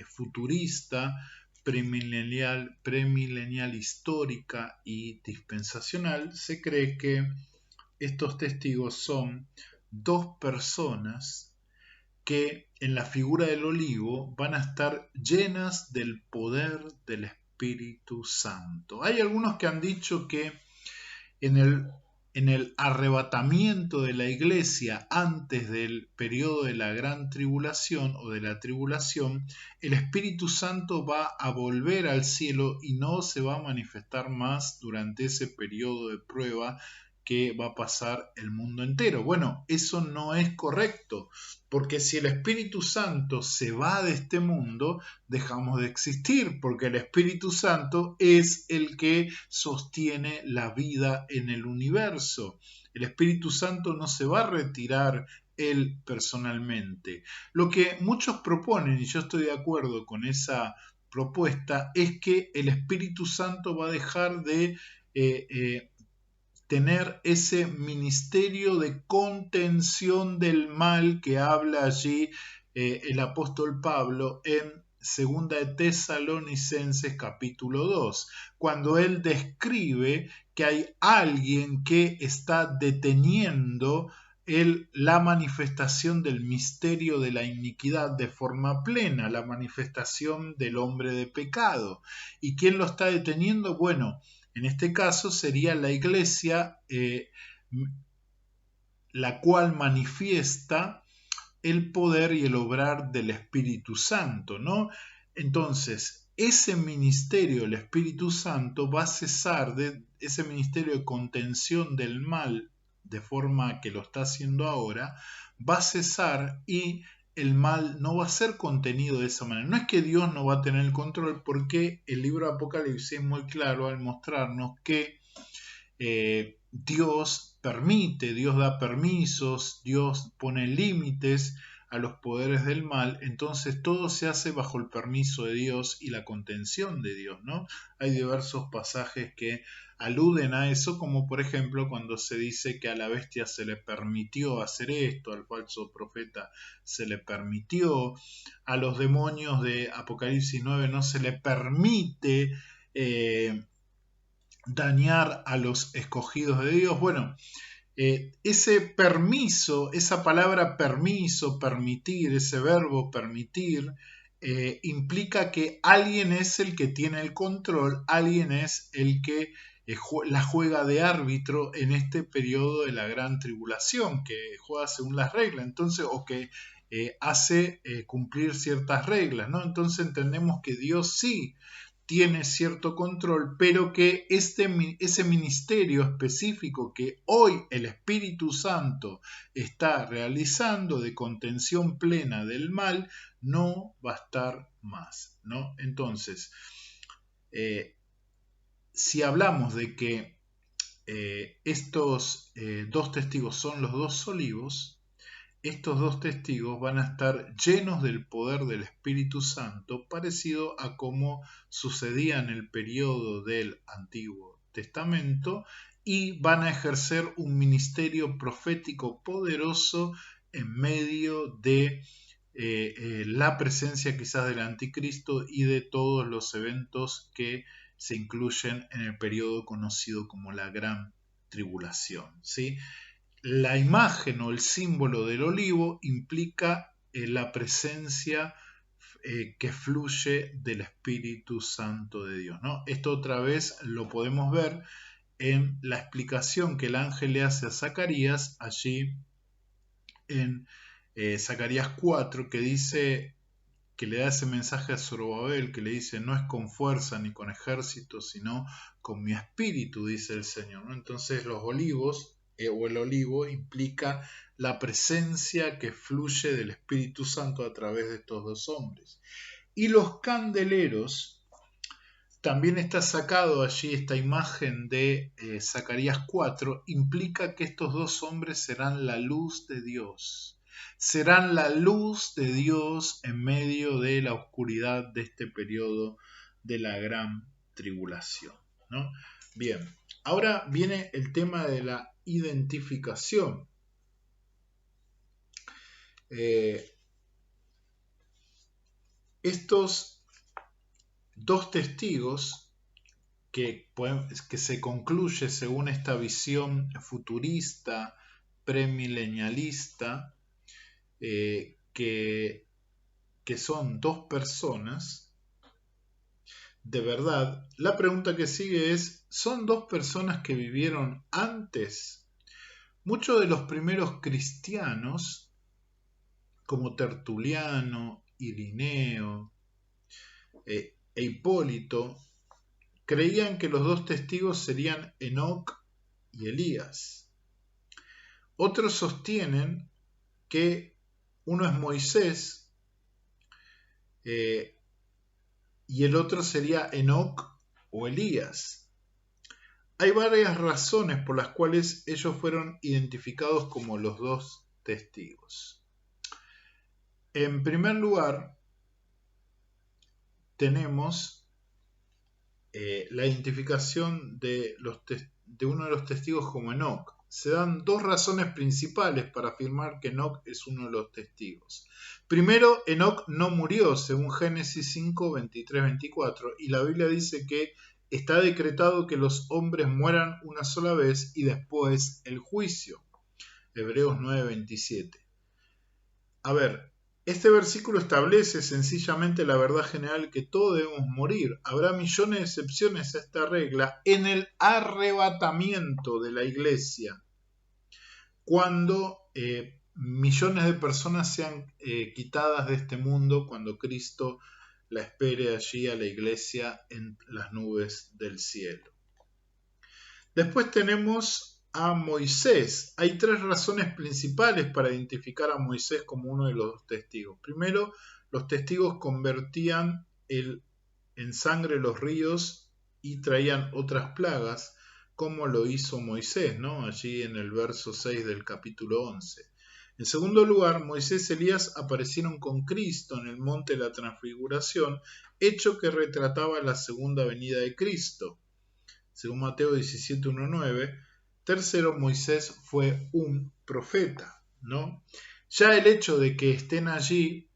S1: futurista, premilenial histórica y dispensacional, se cree que estos testigos son dos personas que en la figura del olivo van a estar llenas del poder del Espíritu Santo. Hay algunos que han dicho que en el arrebatamiento de la iglesia antes del periodo de la gran tribulación o de la tribulación, el Espíritu Santo va a volver al cielo y no se va a manifestar más durante ese periodo de prueba que va a pasar el mundo entero. Bueno, eso no es correcto, porque si el Espíritu Santo se va de este mundo, dejamos de existir, porque el Espíritu Santo es el que sostiene la vida en el universo. El Espíritu Santo no se va a retirar él personalmente. Lo que muchos proponen, y yo estoy de acuerdo con esa propuesta, es que el Espíritu Santo va a dejar de tener ese ministerio de contención del mal que habla allí el apóstol Pablo en Segunda de Tesalonicenses capítulo 2, cuando él describe que hay alguien que está deteniendo la manifestación del misterio de la iniquidad de forma plena, la manifestación del hombre de pecado. ¿Y quién lo está deteniendo? Bueno, en este caso sería la iglesia, la cual manifiesta el poder y el obrar del Espíritu Santo, ¿no? Entonces, ese ministerio del Espíritu Santo va a cesar de ese ministerio de contención del mal, de forma que lo está haciendo ahora, va a cesar y el mal no va a ser contenido de esa manera. No es que Dios no va a tener el control, porque el libro de Apocalipsis es muy claro al mostrarnos que Dios permite, Dios da permisos, Dios pone límites a los poderes del mal, entonces todo se hace bajo el permiso de Dios y la contención de Dios, ¿no? Hay diversos pasajes que aluden a eso, como por ejemplo cuando se dice que a la bestia se le permitió hacer esto, al falso profeta se le permitió, a los demonios de Apocalipsis 9 no se le permite dañar a los escogidos de Dios. Bueno, ese permiso, esa palabra permiso, permitir, ese verbo permitir, implica que alguien es el que tiene el control, alguien es el que la juega de árbitro en este periodo de la gran tribulación, que juega según las reglas, entonces, o que hace cumplir ciertas reglas, ¿no? Entonces entendemos que Dios sí tiene cierto control, pero que ese ministerio específico que hoy el Espíritu Santo está realizando de contención plena del mal, no va a estar más, ¿no? Entonces, si hablamos de que estos dos testigos son los dos olivos, estos dos testigos van a estar llenos del poder del Espíritu Santo, parecido a como sucedía en el periodo del Antiguo Testamento, y van a ejercer un ministerio profético poderoso en medio de la presencia quizás del anticristo y de todos los eventos que se incluyen en el periodo conocido como la Gran Tribulación, ¿sí? La imagen o el símbolo del olivo implica la presencia que fluye del Espíritu Santo de Dios, ¿no? Esto otra vez lo podemos ver en la explicación que el ángel le hace a Zacarías, allí en Zacarías 4, que dice, que le da ese mensaje a Zorobabel, que le dice, no es con fuerza ni con ejército, sino con mi espíritu, dice el Señor, ¿no? Entonces los olivos o el olivo implica la presencia que fluye del Espíritu Santo a través de estos dos hombres. Y los candeleros, también está sacado allí esta imagen de Zacarías 4, implica que estos dos hombres serán la luz de Dios. Serán la luz de Dios en medio de la oscuridad de este periodo de la gran tribulación, ¿no? Bien, ahora viene el tema de la identificación. Estos dos testigos que se concluye según esta visión futurista, premilenialista, que son dos personas. De verdad, la pregunta que sigue es, ¿son dos personas que vivieron antes? Muchos de los primeros cristianos, como Tertuliano, Irineo e Hipólito, creían que los dos testigos serían Enoc y Elías. Otros sostienen que uno es Moisés y el otro sería Enoc o Elías. Hay varias razones por las cuales ellos fueron identificados como los dos testigos. En primer lugar, tenemos la identificación de uno de los testigos como Enoc. Se dan dos razones principales para afirmar que Enoc es uno de los testigos. Primero, Enoc no murió, según Génesis 5, 23, 24, y la Biblia dice que está decretado que los hombres mueran una sola vez y después el juicio. Hebreos 9, 27. A ver, este versículo establece sencillamente la verdad general que todos debemos morir. Habrá millones de excepciones a esta regla en el arrebatamiento de la iglesia, cuando millones de personas sean quitadas de este mundo, cuando Cristo la espere allí a la iglesia en las nubes del cielo. Después tenemos a Moisés. Hay tres razones principales para identificar a Moisés como uno de los dos testigos. Primero, los testigos convertían en sangre los ríos y traían otras plagas, como lo hizo Moisés, ¿no? Allí en el verso 6 del capítulo 11. En segundo lugar, Moisés y Elías aparecieron con Cristo en el monte de la Transfiguración, hecho que retrataba la segunda venida de Cristo, según Mateo 17, 1, 9. Tercero, Moisés fue un profeta, ¿no? Ya el hecho de que estén allí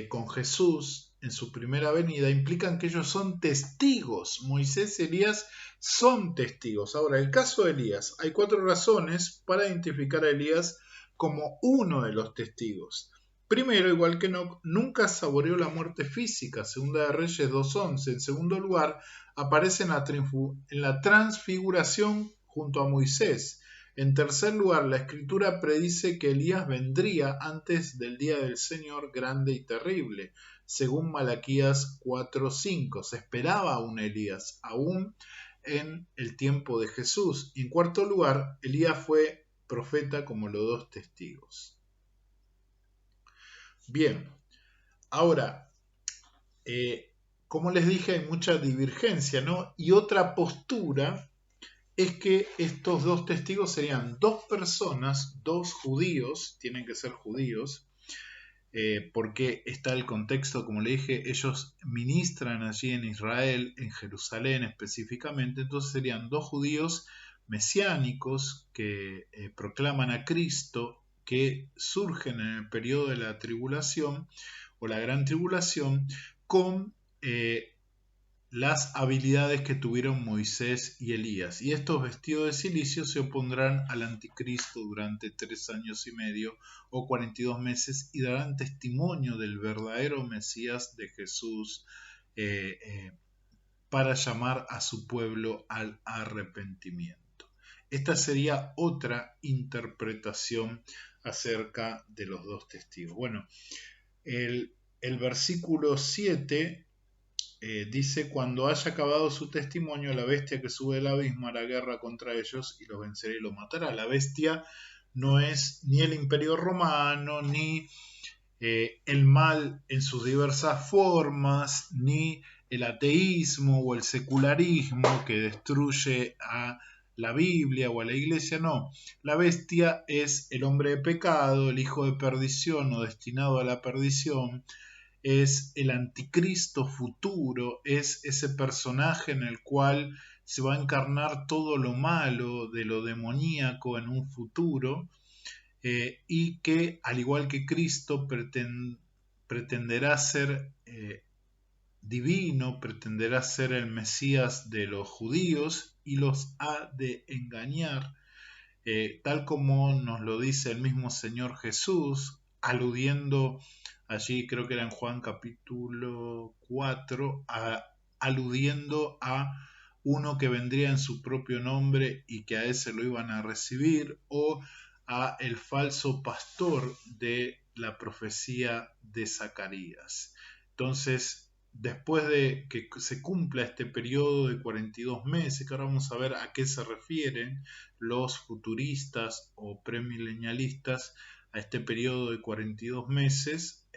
S1: con Jesús en su primera venida implican que ellos son testigos. Moisés y Elías son testigos. Ahora, el caso de Elías, hay cuatro razones para identificar a Elías como uno de los testigos. Primero, igual que Enoc, nunca saboreó la muerte física, segunda de Reyes 2.11. En segundo lugar, aparece en la transfiguración junto a Moisés. En tercer lugar, la escritura predice que Elías vendría antes del día del Señor grande y terrible, según Malaquías 4.5. Se esperaba a un Elías, aún en el tiempo de Jesús. Y en cuarto lugar, Elías fue profeta como los dos testigos. Bien, ahora, como les dije, hay mucha divergencia, ¿no? Y otra postura es que estos dos testigos serían dos personas, dos judíos, tienen que ser judíos, porque está el contexto, como le dije, ellos ministran allí en Israel, en Jerusalén específicamente, entonces serían dos judíos mesiánicos que proclaman a Cristo, que surgen en el periodo de la tribulación o la gran tribulación con las habilidades que tuvieron Moisés y Elías. Y estos vestidos de silicio se opondrán al anticristo durante 3 años y medio o 42 meses y darán testimonio del verdadero Mesías de Jesús para llamar a su pueblo al arrepentimiento. Esta sería otra interpretación acerca de los dos testigos. Bueno, el versículo 7 dice: cuando haya acabado su testimonio, la bestia que sube del abismo hará guerra contra ellos y los vencerá y los matará. La bestia no es ni el imperio romano, ni el mal en sus diversas formas, ni el ateísmo o el secularismo que destruye a la Biblia o a la iglesia. No, la bestia es el hombre de pecado, el hijo de perdición o destinado a la perdición, es el anticristo futuro, es ese personaje en el cual se va a encarnar todo lo malo de lo demoníaco en un futuro, y que, al igual que Cristo, pretenderá ser divino, pretenderá ser el Mesías de los judíos y los ha de engañar, tal como nos lo dice el mismo Señor Jesús, aludiendo allí, creo que era en Juan capítulo 4, aludiendo a uno que vendría en su propio nombre y que a ese lo iban a recibir, o a el falso pastor de la profecía de Zacarías. Entonces, después de que se cumpla este periodo de 42 meses, que ahora vamos a ver a qué se refieren los futuristas o premilenialistas a este periodo de 42 meses,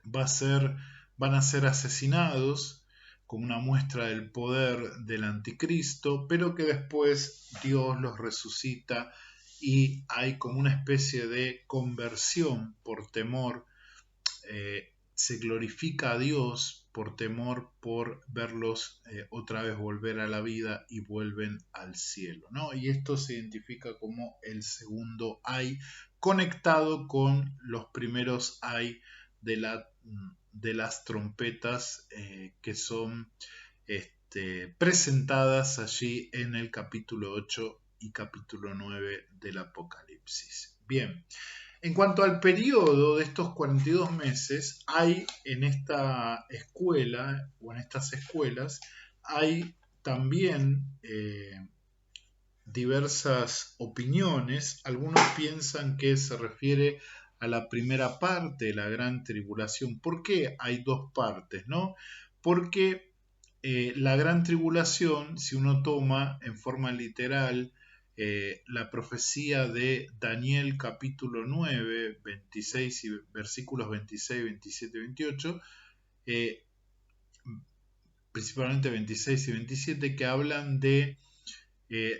S1: van a ser asesinados como una muestra del poder del anticristo, pero que después Dios los resucita y hay como una especie de conversión por temor, se glorifica a Dios por temor por verlos otra vez volver a la vida y vuelven al cielo, ¿no? Y esto se identifica como el segundo ay, conectado con los primeros ay de las trompetas que son presentadas allí en el capítulo 8 y capítulo 9 del Apocalipsis. Bien, en cuanto al periodo de estos 42 meses, hay en esta escuela o en estas escuelas, hay también diversas opiniones. Algunos piensan que se refiere a la primera parte de la gran tribulación. ¿Por qué hay dos partes, no? Porque la gran tribulación, si uno toma en forma literal la profecía de Daniel capítulo 9, 26 y versículos 26, 27 y 28, principalmente 26 y 27, que hablan de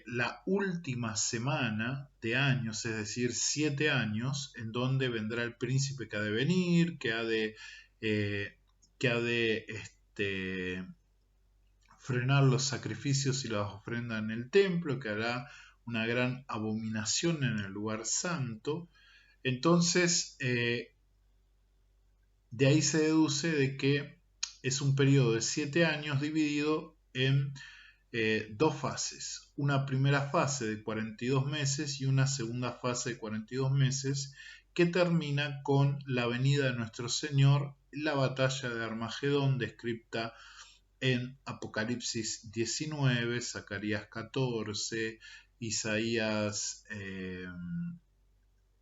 S1: la última semana de años, es decir, 7 años, en donde vendrá el príncipe que ha de venir, que ha de frenar los sacrificios y las ofrendas en el templo, que hará una gran abominación en el lugar santo. Entonces, de ahí se deduce de que es un periodo de 7 años dividido en dos fases. Una primera fase de 42 meses y una segunda fase de 42 meses que termina con la venida de nuestro Señor, la batalla de Armagedón descrita en Apocalipsis 19, Zacarías 14, Isaías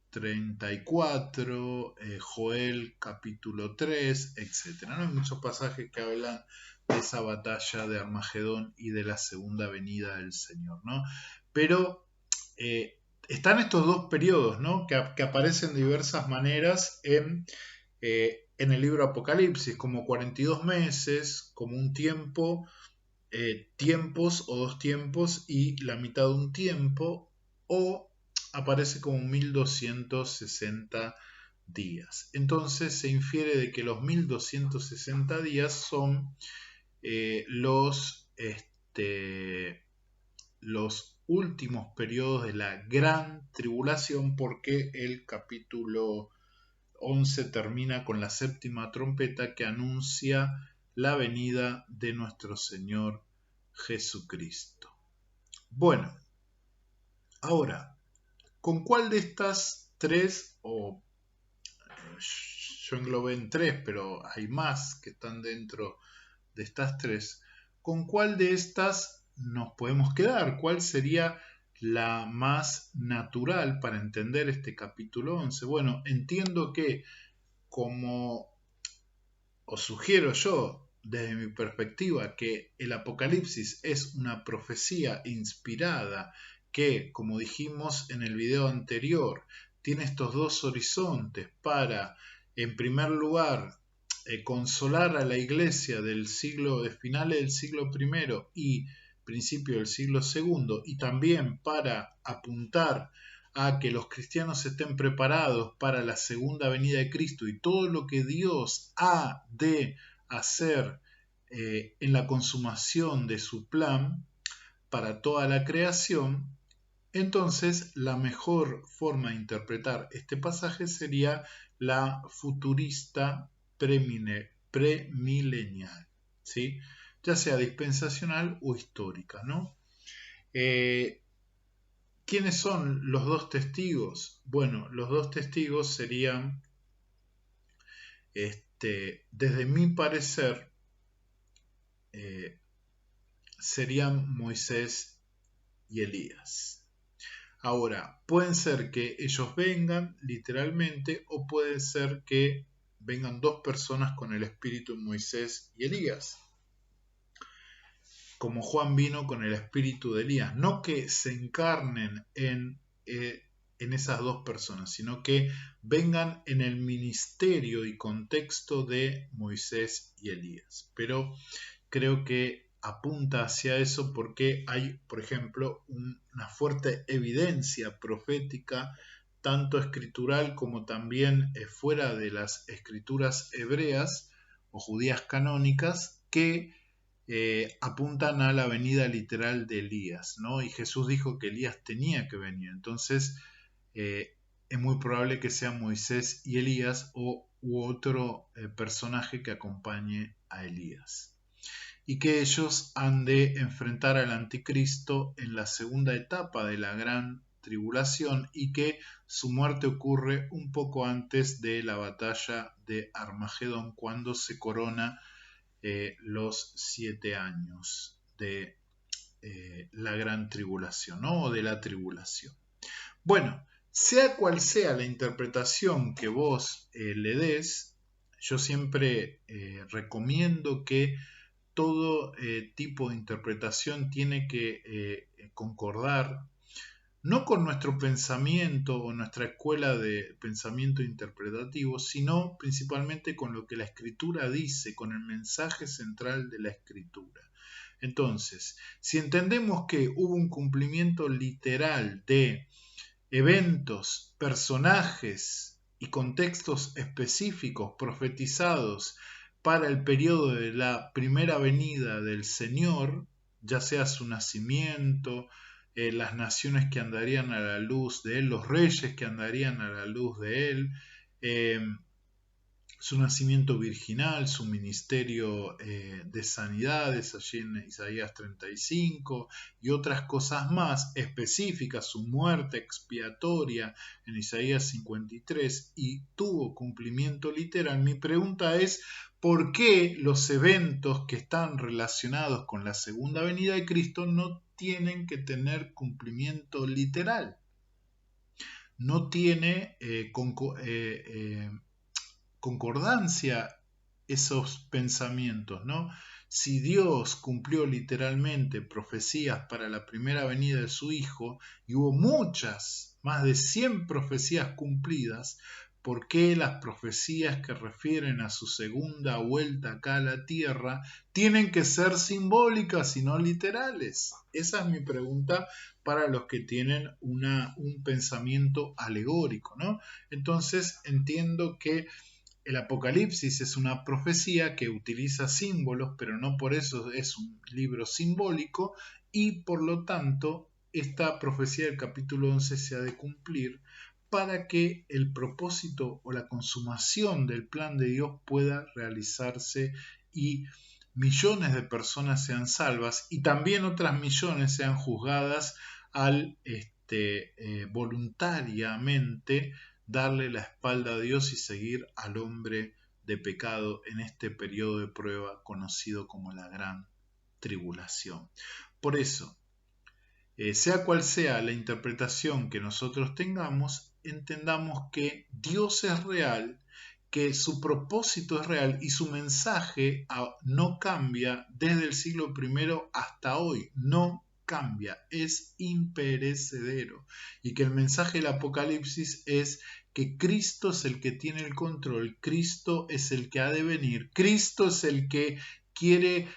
S1: 34, Joel capítulo 3, etc. ¿No? Hay muchos pasajes que hablan de esa batalla de Armagedón y de la segunda venida del Señor, ¿no? Pero están estos dos periodos, ¿no? que aparecen de diversas maneras en el libro Apocalipsis, como 42 meses, como un tiempo, tiempos o dos tiempos y la mitad de un tiempo, o aparece como 1260 días. Entonces se infiere de que los 1260 días son los últimos periodos de la gran tribulación, porque el capítulo 11 termina con la séptima trompeta que anuncia la venida de nuestro Señor Jesucristo. Bueno, ahora, ¿con cuál de estas tres, o yo englobé en tres, pero hay más que están dentro de estas tres, ¿con cuál de estas nos podemos quedar? ¿Cuál sería la más natural para entender este capítulo 11? Bueno, entiendo que, como os sugiero yo, desde mi perspectiva, que el Apocalipsis es una profecía inspirada que, como dijimos en el video anterior, tiene estos dos horizontes para, en primer lugar, consolar a la iglesia de finales del siglo I y principio del siglo II, y también para apuntar a que los cristianos estén preparados para la segunda venida de Cristo y todo lo que Dios ha de hacer en la consumación de su plan para toda la creación. Entonces, la mejor forma de interpretar este pasaje sería la futurista premilenial, ¿sí? Ya sea dispensacional o histórica, ¿no? ¿Quiénes son los dos testigos? Bueno, los dos testigos serían, desde mi parecer, serían Moisés y Elías. Ahora, pueden ser que ellos vengan literalmente o puede ser que vengan dos personas con el espíritu de Moisés y Elías, como Juan vino con el espíritu de Elías. No que se encarnen en esas dos personas, sino que vengan en el ministerio y contexto de Moisés y Elías. Pero creo que apunta hacia eso porque hay, por ejemplo, una fuerte evidencia profética, tanto escritural como también fuera de las escrituras hebreas o judías canónicas, que apuntan a la venida literal de Elías, ¿no? Y Jesús dijo que Elías tenía que venir. Entonces, es muy probable que sean Moisés y Elías u otro personaje que acompañe a Elías. Y que ellos han de enfrentar al anticristo en la segunda etapa de la gran tribulación y que su muerte ocurre un poco antes de la batalla de Armagedón, cuando se corona los 7 años de la gran tribulación, ¿no? O de la tribulación. Bueno, sea cual sea la interpretación que vos le des, yo siempre recomiendo que todo tipo de interpretación tiene que concordar no con nuestro pensamiento o nuestra escuela de pensamiento interpretativo, sino principalmente con lo que la escritura dice, con el mensaje central de la escritura. Entonces, si entendemos que hubo un cumplimiento literal de eventos, personajes y contextos específicos profetizados para el periodo de la primera venida del Señor, ya sea su nacimiento, las naciones que andarían a la luz de Él, los reyes que andarían a la luz de Él, su nacimiento virginal, su ministerio de sanidades allí en Isaías 35 y otras cosas más específicas, su muerte expiatoria en Isaías 53 y tuvo cumplimiento literal. Mi pregunta es, ¿por qué los eventos que están relacionados con la segunda venida de Cristo no tienen que tener cumplimiento literal? No tiene concordancia esos pensamientos, ¿no? Si Dios cumplió literalmente profecías para la primera venida de su Hijo y hubo muchas, más de 100 profecías cumplidas, ¿por qué las profecías que refieren a su segunda vuelta acá a la tierra tienen que ser simbólicas y no literales? Esa es mi pregunta para los que tienen un pensamiento alegórico, ¿no? Entonces entiendo que el Apocalipsis es una profecía que utiliza símbolos, pero no por eso es un libro simbólico y por lo tanto esta profecía del capítulo 11 se ha de cumplir para que el propósito o la consumación del plan de Dios pueda realizarse y millones de personas sean salvas y también otras millones sean juzgadas al voluntariamente darle la espalda a Dios y seguir al hombre de pecado en este periodo de prueba conocido como la gran tribulación. Por eso, sea cual sea la interpretación que nosotros tengamos, entendamos que Dios es real, que su propósito es real y su mensaje no cambia desde el siglo I hasta hoy, no cambia, es imperecedero, y que el mensaje del Apocalipsis es que Cristo es el que tiene el control, Cristo es el que ha de venir, Cristo es el que quiere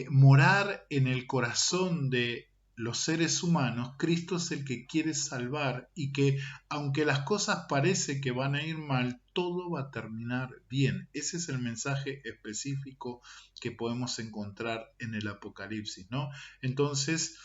S1: morar en el corazón de los seres humanos, Cristo es el que quiere salvar y que aunque las cosas parece que van a ir mal, todo va a terminar bien. Ese es el mensaje específico que podemos encontrar en el Apocalipsis, ¿no? Entonces,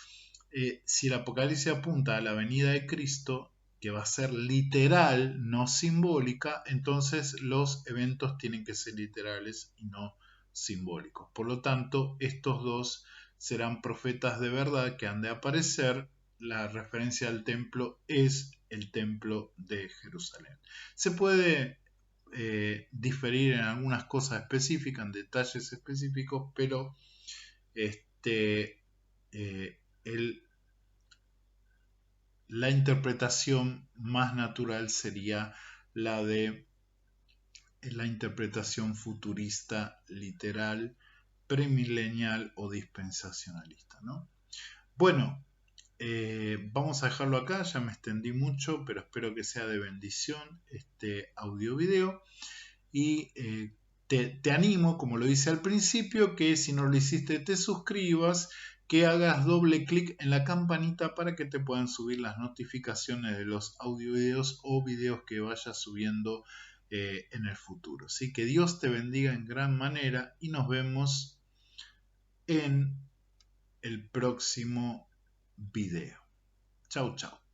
S1: si el Apocalipsis apunta a la venida de Cristo, que va a ser literal, no simbólica, entonces los eventos tienen que ser literales y no simbólicos. Por lo tanto, estos dos serán profetas de verdad que han de aparecer. La referencia al templo es el templo de Jerusalén. Se puede diferir en algunas cosas específicas, en detalles específicos, pero la interpretación más natural sería la de la interpretación futurista, literal, premilenial o dispensacionalista, ¿no? Bueno, vamos a dejarlo acá, ya me extendí mucho, pero espero que sea de bendición este audio video y te animo, como lo hice al principio, que si no lo hiciste te suscribas, que hagas doble clic en la campanita para que te puedan subir las notificaciones de los audio videos o videos que vaya subiendo en el futuro. Así que Dios te bendiga en gran manera y nos vemos en el próximo video. Chau, chau.